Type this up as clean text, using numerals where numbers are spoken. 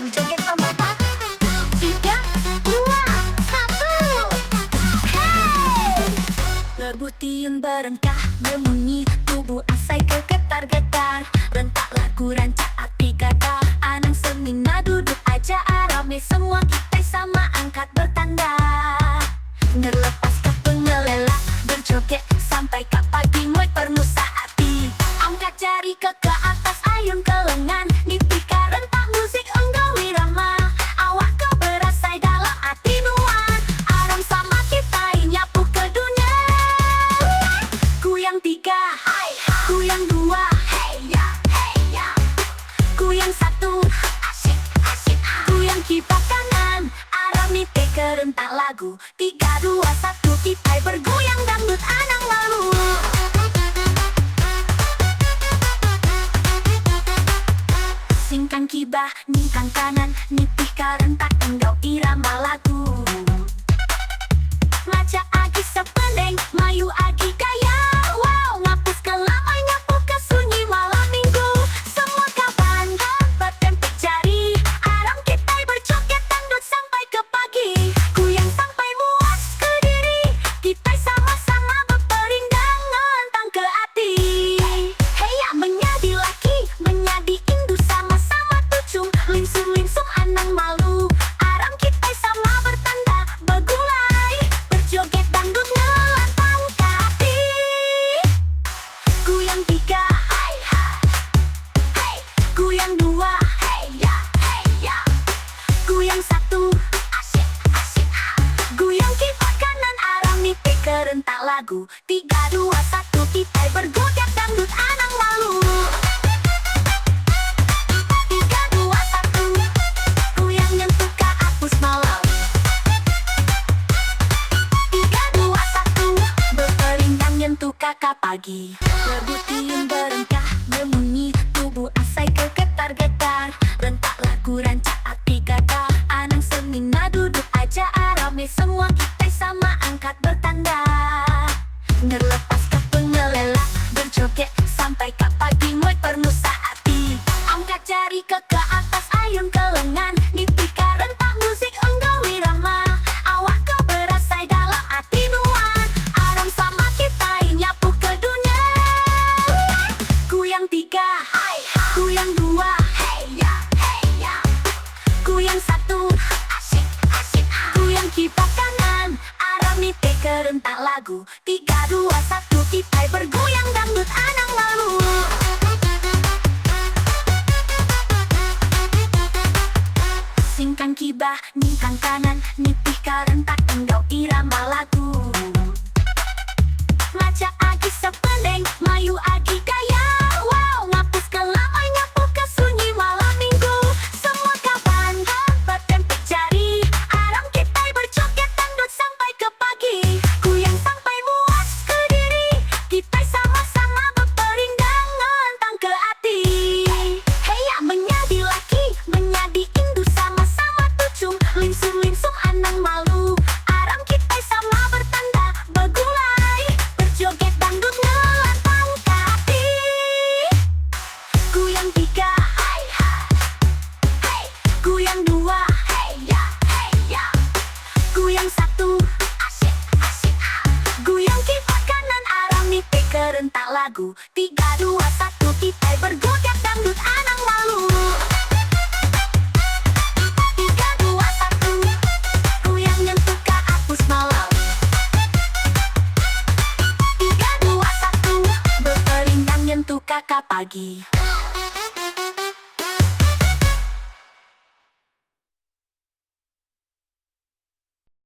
Joget sama Pak. 3, 2, 1. Hey! Lebutin berengkah memunyi tubuh asai kegetar-getar. Rentak lagu rancak api kata anang semina duduk aja arame semua kita sama angkat bertanda. Ngelepas ke pengelela berjoget sampai ke pagi moy pernusa hati. Angkat jari ke atas ayun ke lengan nipi rentak musik engkau wirama. Awak kau berasai dalam hati nuan aram sama kita nyapu ke dunia. Goyang 3, goyang 2, hey ya, goyang 1, asyik, asyik. Goyang kipas kanan aram nipi kerentak lagu. 3, 2, 1 kita bergoyang dangdut anang lalu. Singkang kibah, ningkang kanan, nipih karentak enggau irama lagu. Ngaca agi sependeng, mayu agi gaya. Wow, ngapus kelamai nyapu ke sunyi malam minggu. Semua kapan bertempik jari, aram kita berjoget dangdut sampai ke pagi. Goyang sampai muas ke diri, kita sama-sama berperindangan tang ke hati. Hey ya, menjadi laki, menjadi indu sama-sama tucung. Lingsung-lingsung anang malu, aram kita sama bertanda begulai. Berjoget dangdut ngelantang ke hati. Goyang 3, hey, goyang 2, hey ya, goyang 1, asyik, asyik. Goyang kipas kanan aram nipi kerentak lagu. 3, 2, 1 kita bergoyang dangdut anang malu. 3, 2, 1 goyang nyentuh ke hapus malam. 3, 2, 1 berperindang nyentuh kakak pagi. Lebutin berengkah memunyi tubuh asai kegetar-getar. Rentak lagu rancak api kata anang semina duduk aja arame semua kita sama angkat bertanda. Ngelepas ke pengelela berjoget sampai ke pagi moy pernusa hati. Angkat jari ke atas ayun ke lengan nipi rentak musik engkau wirama. Awak kau berasai dalam hati nuan aram sama kita nyapu ke dunia. Goyang 3, goyang 2, hey ya, goyang 1, asyik, asyik. Goyang kipas kanan aram nipi kerentak lagu. 3, 2, 1 kita bergoyang dangdut anang lalu. Singkang kibah, ningkang kanan, nipih karentak enggau irama lagu. Ngaca agi sependeng, mayu agi gaya. Wow, ngapus kelamai nyapu ke sunyi malam minggu. Semua kapan bertempik jari, aram kita berjoget dangdut sampai ke pagi. Goyang sampai muas ke diri, kita sama-sama berperindangan tang ke hati. Hey ya, menjadi laki, menjadi indu sama-sama tucung. Lingsung-lingsung anang malu, aram kita sama bertanda begulai. Berjoget dangdut ngelantang ke hati. Goyang 3, hey, goyang 2, hey ya, goyang 1, asyik, asyik. Goyang kipas kanan aram nipi kerentak lagu. 3, 2, 1 kita bergoyang dangdut anang malu. 3, 2, 1 goyang nyentuh ke hapus malam. 3, 2, 1 berperindang nyentuh kakak pagi.